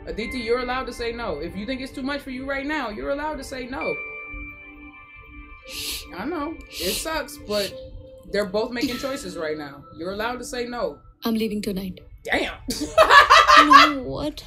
Aditi, you're allowed to say no. If you think it's too much for you right now, you're allowed to say no. I know. It sucks, but they're both making choices right now. You're allowed to say no. I'm leaving tonight. Damn. No, what?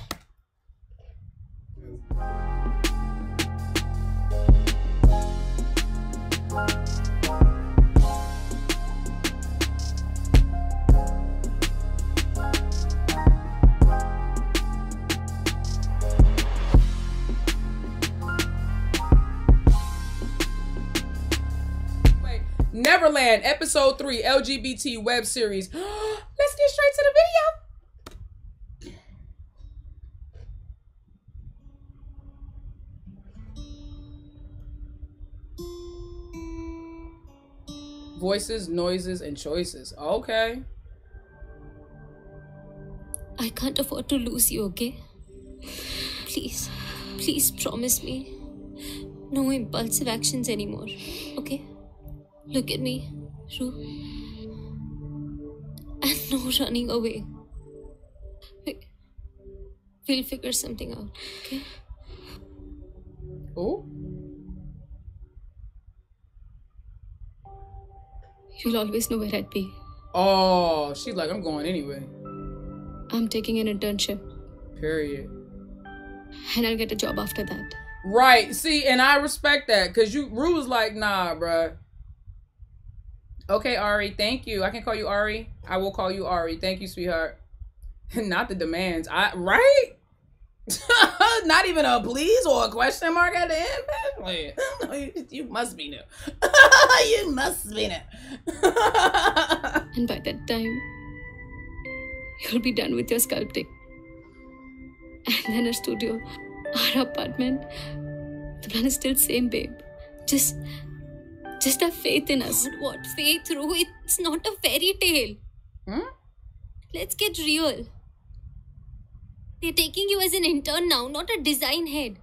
Neverland, episode 3, LGBT web series. Let's get straight to the video. Voices, noises, and choices. Okay. I can't afford to lose you, okay? Please, please promise me. No impulsive actions anymore, okay? Look at me, Ru. And no running away. We'll figure something out, okay? Oh? You'll always know where I'd be. Oh, she's like, I'm going anyway. I'm taking an internship. Period. And I'll get a job after that. Right. See, and I respect that. Because Ru was like, nah, bruh. Okay, Ari. Thank you. I can call you Ari. I will call you Ari. Thank you, sweetheart. Not the demands. Right? Not even a please or a question mark at the end. You must be new. You must be new. And by that time, you'll be done with your sculpting. And then our studio, our apartment, the plan is still same, babe. Just have faith in us. What faith, Ru? It's not a fairy tale. Let's get real. We're taking you as an intern now, not a design head.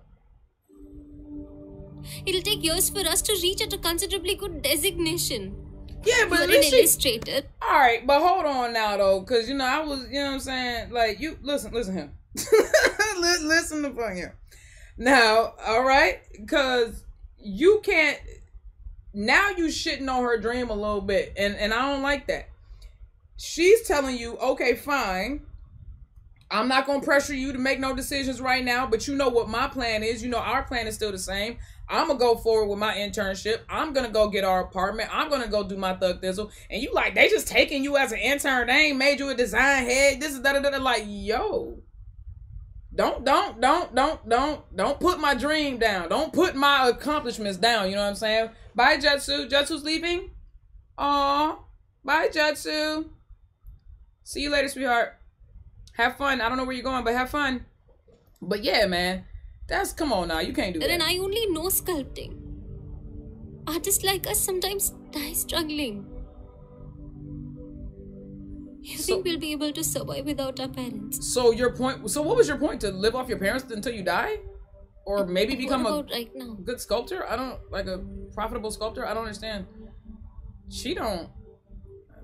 It'll take years for us to reach at a considerably good designation. Yeah, but you're an illustrator. All right, but hold on now, though, because, you know, I was, you know what I'm saying? Like, you, listen here. Listen to him. Now, all right, because you can't, now you shitting on her dream a little bit, and I don't like that. She's telling you, okay, fine. I'm not going to pressure you to make no decisions right now, but you know what my plan is. You know our plan is still the same. I'm going to go forward with my internship. I'm going to go get our apartment. I'm going to go do my thug thizzle. And you like, they just taking you as an intern. They ain't made you a design head. This is da-da-da-da. Like, yo. Don't put my dream down. Don't put my accomplishments down. You know what I'm saying? Bye, Jetsu. Jetsu's leaving. Aw. Bye, Jetsu. See you later, sweetheart. Have fun. I don't know where you're going, but have fun. But yeah, man. Come on now. You can't do that. And I only know sculpting. Artists like us sometimes die struggling. You think we'll be able to survive without our parents? So what was your point? To live off your parents until you die? Or maybe become a good sculptor? Like a profitable sculptor? I don't understand.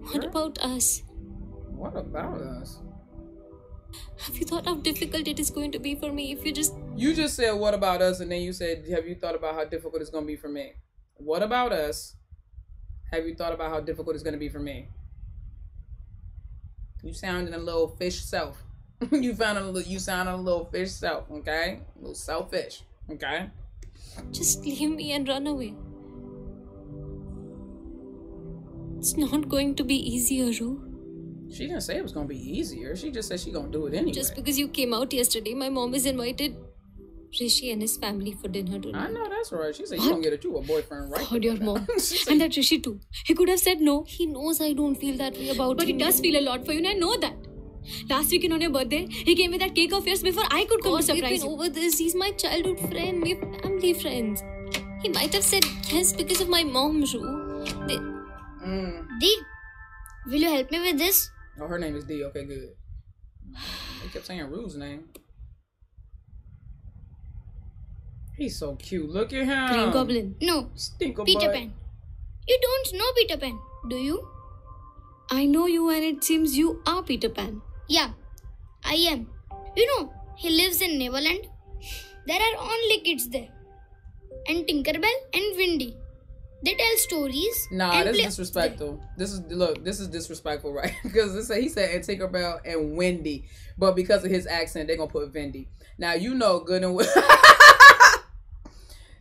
What about us? What about us? Have you thought how difficult it is going to be for me if you just... You just said, what about us? And then you said, have you thought about how difficult it's going to be for me? What about us? Have you thought about how difficult it's going to be for me? You sounded a little fish self. You sounded a little fish self, okay? A little selfish, okay? Just leave me and run away. It's not going to be easier, Ru. She didn't say it was going to be easier. She just said she's going to do it anyway. Just because you came out yesterday, my mom has invited Rishi and his family for dinner tonight. I know, that's right. She said you're going to get you a boyfriend, right? God, your mom. And that Rishi too. He could have said no. He knows I don't feel that way about him. But he does feel a lot for you, and I know that. Last weekend on your birthday, he came with that cake of yours before I could come to surprise you. We've been over this. He's my childhood friend. We're family friends. He might have said yes because of my mom, Ru. Dee, will you help me with this? Oh, her name is Dee. Okay, good. They kept saying Ru's name. He's so cute. Look at him. Green Goblin. No. Stinker Peter butt. Pan. You don't know Peter Pan, do you? I know you, and it seems you are Peter Pan. Yeah, I am. You know, He lives in Neverland. There are only kids there. And Tinkerbell and Windy. They tell stories. Nah, that's disrespectful. This is disrespectful, right? Because he said and Tinkerbell and Wendy, but because of his accent, they're gonna put Vindy. Now you know good and well.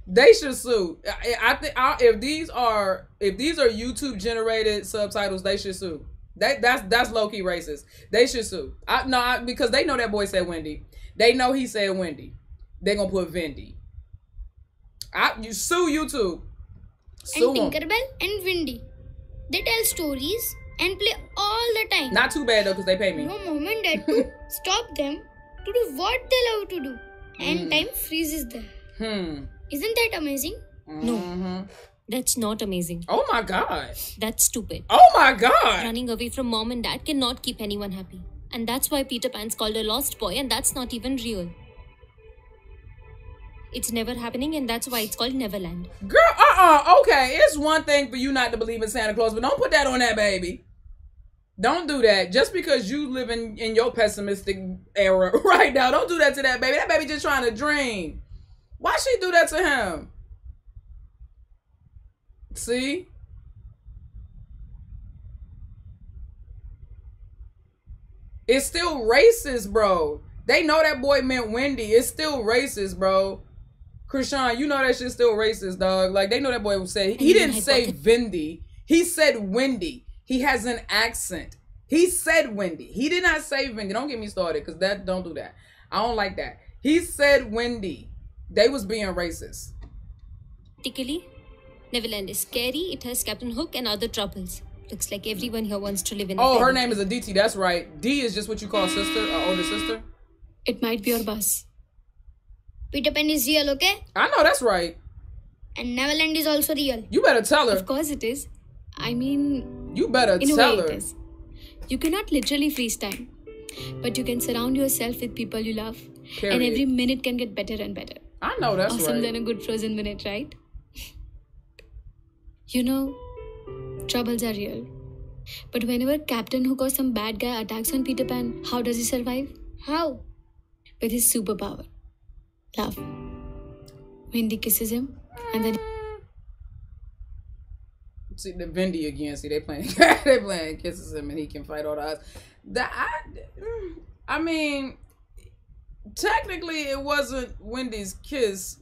They should sue. I think if these are YouTube generated subtitles, they should sue. That's low key racist. They should sue. Because they know that boy said Wendy. They know he said Wendy. They gonna put Vindy. You sue YouTube. Sue and Tinkerbell and Windy. They tell stories and play all the time. Not too bad though, because they pay me. No mom and dad to stop them to do what they love to do. And time freezes them. Isn't that amazing? No, that's not amazing. Oh my God. That's stupid. Oh my God. Running away from mom and dad cannot keep anyone happy. And that's why Peter Pan's called a lost boy, and that's not even real. It's never happening, and that's why it's called Neverland. Girl, okay. It's one thing for you not to believe in Santa Claus, but don't put that on that baby. Don't do that. Just because you live in your pessimistic era right now, don't do that to that baby. That baby just trying to dream. Why she do that to him? See? It's still racist, bro. They know that boy meant Wendy. It's still racist, bro. Krishan, you know that shit's still racist, dog. Like, they know that boy would say, he didn't say Vindy. He said Wendy. He has an accent. He said Wendy. He did not say Vindy. Don't get me started, because don't do that. I don't like that. He said Wendy. They was being racist. Particularly, Neverland is scary. It has Captain Hook and other troubles. Looks like everyone here wants to live in a her name is Aditi. That's right. D is just what you call sister, or older sister. It might be your boss. Peter Pan is real, okay? I know, that's right. And Neverland is also real. You better tell her. Of course it is. I mean... You better tell her. It is. You cannot literally freeze time. But you can surround yourself with people you love. Period. And every minute can get better and better. I know, that's awesome right. Than a good frozen minute, right? You know, troubles are real. But whenever Captain Hook or some bad guy attacks on Peter Pan, how does he survive? How? With his superpower. Love. Wendy kisses him and then... See, the Vindy again. See, they playing kisses him and he can fight all the odds. I mean, technically it wasn't Wendy's kiss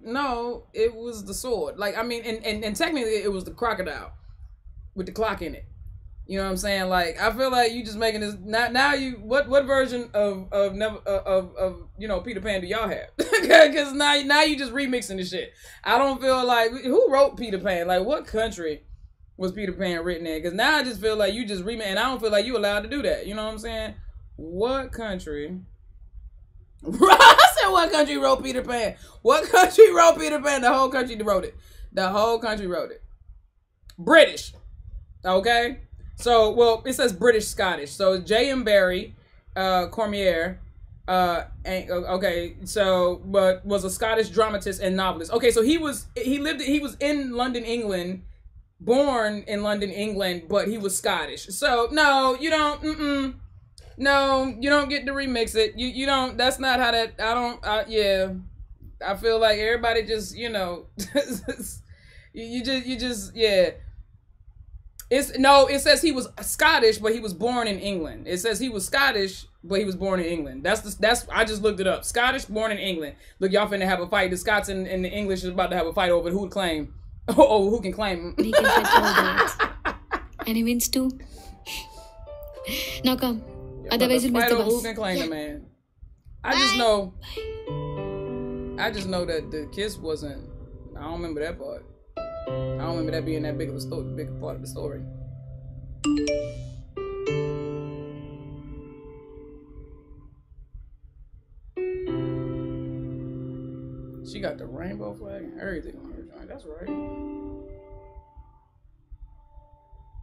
no, it was the sword. Like, I mean, and technically it was the crocodile with the clock in it. You know what I'm saying? Like, I feel like you just making this now. You what version of Peter Pan do y'all have? Because now you just remixing the shit. I don't feel like who wrote Peter Pan? Like, what country was Peter Pan written in? Because now I just feel like you just remix, and I don't feel like you allowed to do that. You know what I'm saying? What country? I said, what country wrote Peter Pan? What country wrote Peter Pan? The whole country wrote it. The whole country wrote it. British. Okay. So, well, it says British Scottish. So J.M. Barrie Cormier, okay, so but was a Scottish dramatist and novelist. Okay, so he was in London, England, born in London, England, but he was Scottish. So no, you don't. No, you don't get to remix it. You don't. That's not how that. Yeah, I feel like everybody just you just yeah. It says he was Scottish, but he was born in England. It says he was Scottish, but he was born in England. That's I just looked it up. Scottish, born in England. Look, y'all finna have a fight. The Scots and the English is about to have a fight over who claim. Oh, who can claim? He can fight all that. And he wins too. Now come. Otherwise you'll miss the bus. Who can claim the man? I just know that the kiss wasn't. I don't remember that part. I don't remember that being that big of a big part of the story. She got the rainbow flag and everything on her joint. That's right.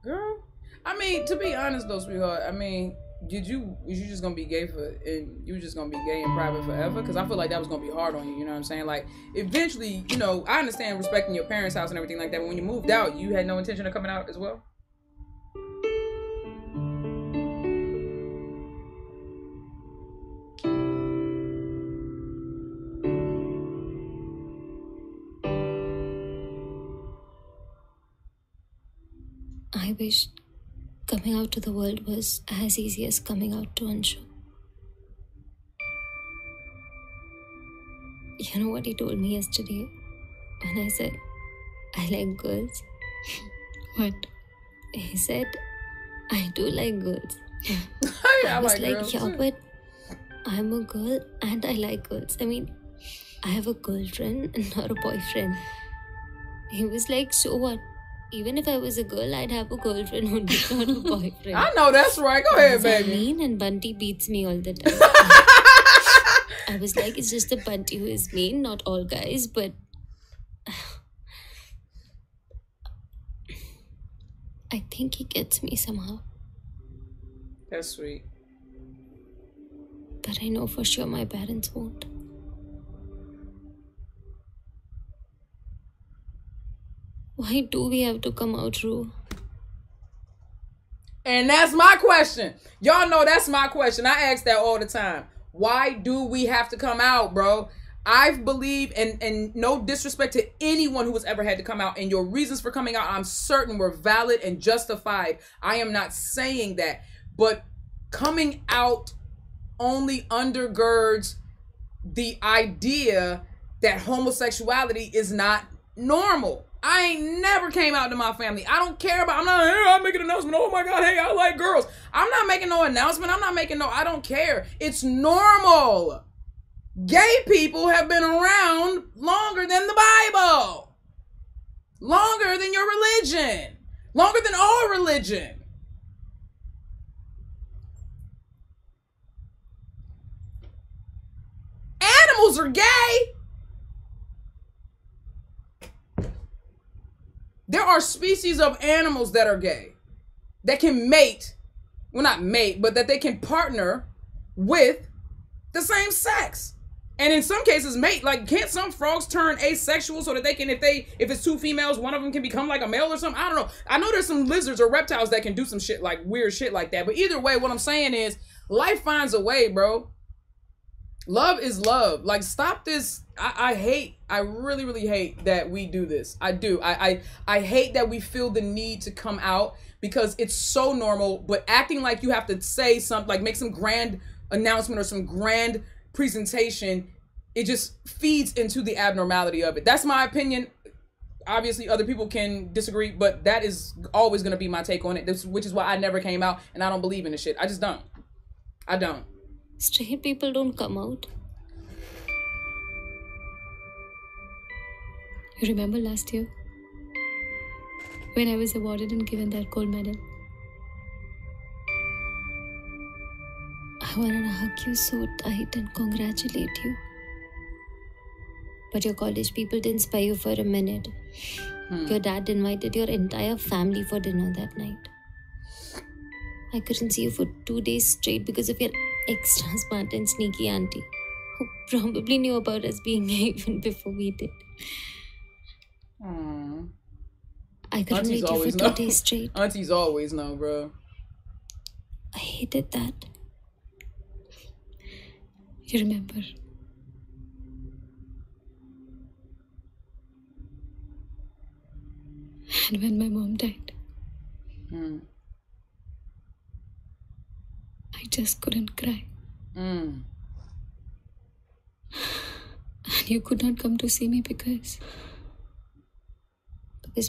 Girl, I mean, to be honest though, sweetheart, I mean, was you just gonna be gay and you were just gonna be gay in private forever? Because I feel like that was gonna be hard on you, you know what I'm saying? Like, eventually, I understand respecting your parents' house and everything like that, but when you moved out, you had no intention of coming out as well? I wish coming out to the world was as easy as coming out to Anshu. You know what he told me yesterday when I said, I like girls? What? He said, I do like girls. I was like like, girls yeah, too. but I'm a girl and I like girls. I mean, I have a girlfriend and not a boyfriend. He was like, so what? Even if I was a girl, I'd have a girlfriend only, not a boyfriend. I know that's right. Go ahead, baby. I mean, and Bunty beats me all the time. I was like, it's just the Bunty who is mean, not all guys, but I think he gets me somehow. That's sweet. But I know for sure my parents won't. Why do we have to come out, Ru? And that's my question. Y'all know that's my question. I ask that all the time. Why do we have to come out, bro? I believe, and no disrespect to anyone who has ever had to come out, and your reasons for coming out, I'm certain were valid and justified. I am not saying that. But coming out only undergirds the idea that homosexuality is not normal. I ain't never came out to my family. I don't care about, I'm making an announcement. Oh my God, hey, I like girls. I'm not making no announcement. I don't care. It's normal. Gay people have been around longer than the Bible. Longer than your religion. Longer than all religion. Animals are gay. There are species of animals that are gay, that can mate, well not mate, but that they can partner with the same sex. And in some cases mate, like can't some frogs turn asexual so that they can, if it's two females, one of them can become like a male or something? I don't know. I know there's some lizards or reptiles that can do some shit like weird shit like that. But either way, what I'm saying is life finds a way, bro. Love is love. Like, stop this. I really, really hate that we do this. I do. I hate that we feel the need to come out because it's so normal, but acting like you have to say something, like make some grand announcement or some grand presentation, it just feeds into the abnormality of it. That's my opinion. Obviously, other people can disagree, but that is always going to be my take on it, which is why I never came out, and I don't believe in this shit. I just don't. I don't. Straight people don't come out. You remember last year? When I was awarded and given that gold medal? I wanted to hug you so tight and congratulate you. But your college people didn't spy you for a minute. Your dad invited your entire family for dinner that night. I couldn't see you for 2 days straight because of your extra smart and sneaky auntie, who probably knew about us being gay even before we did. I couldn't Aunties meet you for 2 days straight. Aunties always know, bro. I hated that. You remember? And when my mom died, I just couldn't cry. And you could not come to see me because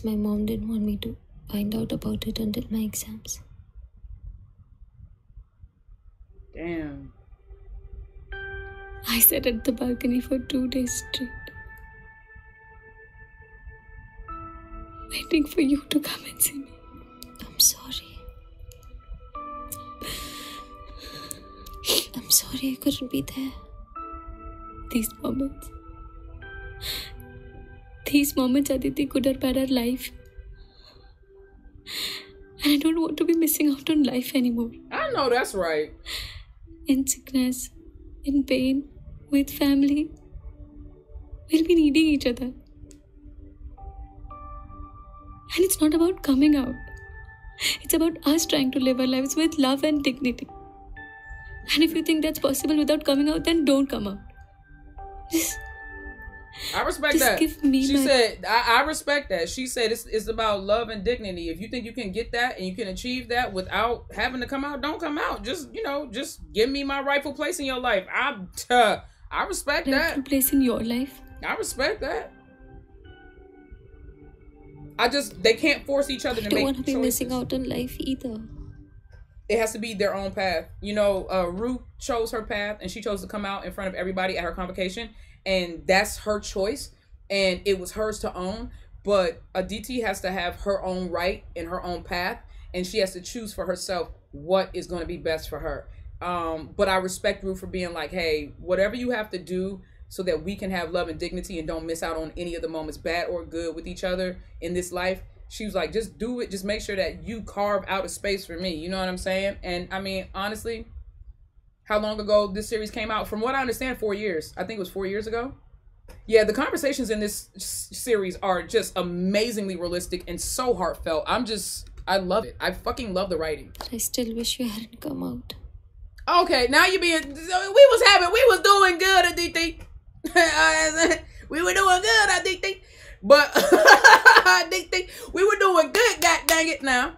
my mom didn't want me to find out about it until my exams. Damn. I sat at the balcony for 2 days straight, waiting for you to come and see me. I'm sorry. I'm sorry I couldn't be there. These moments, Aditi, good or bad, are life. And I don't want to be missing out on life anymore. I know that's right. In sickness, in pain, with family, we'll be needing each other. And it's not about coming out. It's about us trying to live our lives with love and dignity. And if you think that's possible without coming out, then don't come out. I respect Just that. give me She my... said, I respect that. She said it's about love and dignity. If you think you can get that and you can achieve that without having to come out, don't come out. Just, just give me my rightful place in your life. I respect that. Rightful place in your life? I respect that. They can't force each other to make choices. I don't want to be missing out on life either. It has to be their own path. Rue chose her path and she chose to come out in front of everybody at her convocation. And that's her choice. And it was hers to own. But Aditi has to have her own right and her own path. And she has to choose for herself what is going to be best for her. But I respect Rue for being like, hey, whatever you have to do so that we can have love and dignity and don't miss out on any of the moments, bad or good, with each other in this life. She was like, just do it. Just make sure that you carve out a space for me. You know what I'm saying? And I mean, honestly, how long ago this series came out? From what I understand, 4 years. I think it was 4 years ago. Yeah, the conversations in this series are just amazingly realistic and so heartfelt. I love it. I fucking love the writing. I still wish you hadn't come out. Okay, now we was doing good, Aditi. We were doing good, Aditi. But Aditi, we were doing good, god dang it. Now,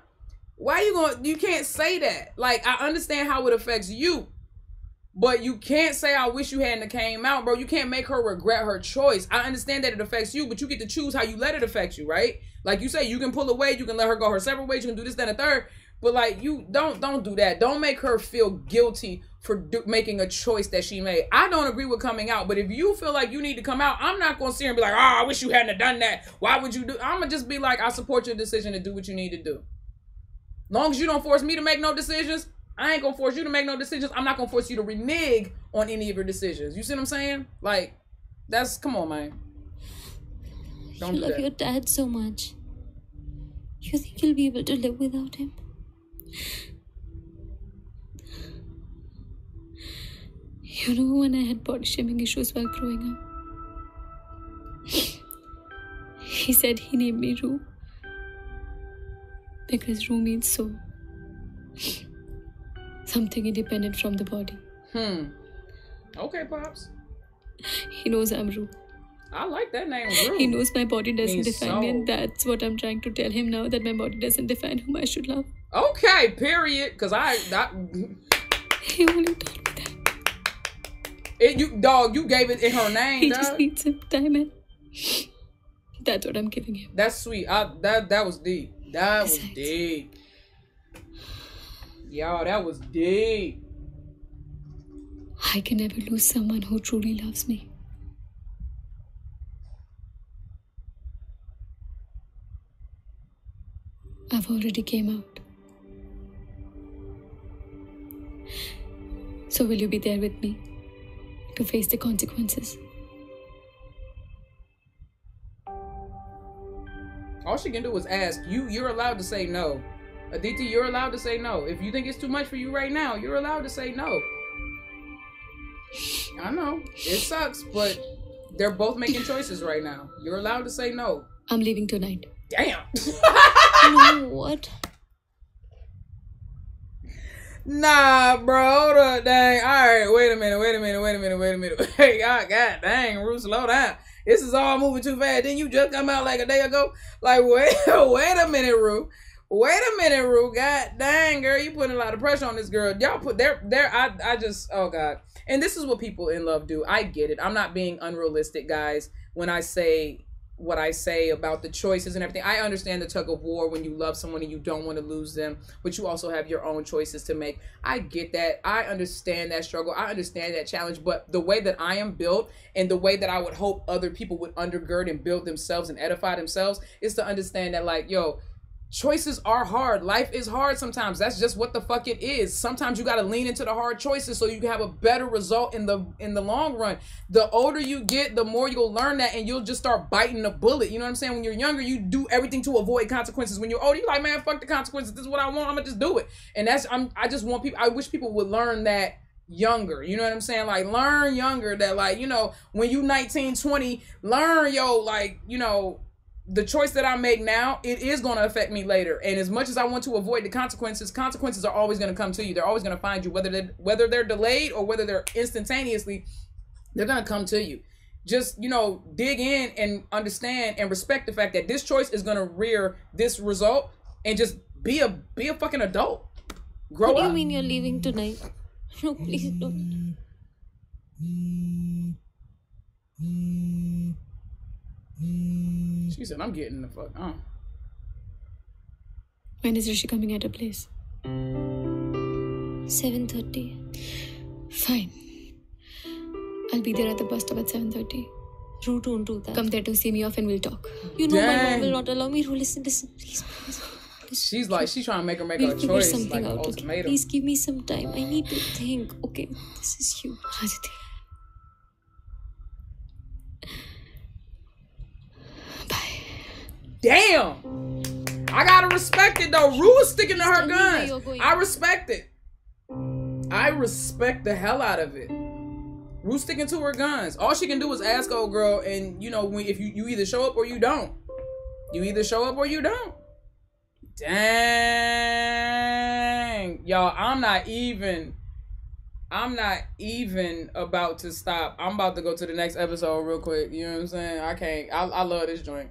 why you can't say that. Like, I understand how it affects you, but you can't say I wish you hadn't came out, bro. You can't make her regret her choice. I understand that it affects you, but you get to choose how you let it affect you, right? Like you say, you can pull away, you can let her go her separate ways, you can do this, that, and a third. But like, you don't do that. Don't make her feel guilty for making a choice that she made. I don't agree with coming out, but if you feel like you need to come out, I'm not gonna sit here and be like, I wish you hadn't have done that. Why would you do? I'm gonna just be like, I support your decision to do what you need to do. Long as you don't force me to make no decisions, I ain't gonna force you to make no decisions. I'm not gonna force you to renege on any of your decisions. You see what I'm saying? Like, come on, man. Don't you love your dad so much. You think you'll be able to live without him? You know, when I had body shaming issues while growing up, he said he named me Rue because Rue means soul. Something independent from the body. Okay, Pops. He knows I'm Rue. I like that name, Rue. He knows my body doesn't define me, soul. and that's what I'm trying to tell him now, that my body doesn't define whom I should love. Okay, period. Because He only told me that. You gave it in her name, He dog. just needs some time, and that's what I'm giving him. That's sweet. That was deep. That was deep. Y'all, that was deep. I can never lose someone who truly loves me. I've already came out. So will you be there with me to face the consequences? All she can do is ask. You're allowed to say no. Aditi, you're allowed to say no. If you think it's too much for you right now, you're allowed to say no. I know. It sucks, but they're both making choices right now. You're allowed to say no. I'm leaving tonight. Damn. No, what? Nah, bro. Hold up, dang. All right, wait a minute. Hey, God dang, Rue, slow down. This is all moving too fast. Didn't you just come out like a day ago? Like, wait a minute, Rue. Wait a minute, Rue. God dang, girl, you putting a lot of pressure on this girl. Y'all put I just, oh God. And this is what people in love do. I get it. I'm not being unrealistic, guys, when I say what I say about the choices and everything. I understand the tug of war when you love someone and you don't want to lose them, but you also have your own choices to make. I get that. I understand that struggle. I understand that challenge, but the way that I am built and the way that I would hope other people would undergird and build themselves and edify themselves is to understand that, like, yo, choices are hard. Life is hard sometimes. That's just what the fuck it is. Sometimes you got to lean into the hard choices so you can have a better result in the long run. The older you get, the more you'll learn that, and you'll just start biting the bullet. You know what I'm saying? When you're younger, you do everything to avoid consequences. When you're older, you're like, man, fuck the consequences. This is what I want. I'm gonna just do it. And I just want people, I wish people would learn that younger. You know what I'm saying? Like, learn younger that, like, you know, when you 19, 20, learn, yo, like, you know, the choice that I make now, it is going to affect me later. And as much as I want to avoid the consequences are always going to come to you. They're always going to find you, whether they're delayed or whether they're instantaneously, they're going to come to you. just, you know, dig in and understand and respect the fact that this choice is gonna rear this result, and just be a fucking adult. Grow up. What do you mean you're leaving tonight? No, please don't. She said, I'm getting the fuck on. When is Rishi coming at her place? 7:30. Fine. I'll be there at the bus stop at 7:30. True, don't do that. Come there to see me off and we'll talk. You know my Dang. mom will not allow me to listen, please. She's like, she's trying to make her make We'll a figure choice, something like an out, okay? ultimatum. Please give me some time. I need to think. Okay, this is huge. Aditi. Bye. Damn! I gotta respect it though. Rue is sticking to her Tell me where you're guns. going. I respect it. I respect the hell out of it. Rue sticking to her guns. All she can do is ask old girl, and you know, if you either show up or you don't. You either show up or you don't. Dang. Y'all, I'm not even about to stop. I'm about to go to the next episode real quick. You know what I'm saying? I love this joint.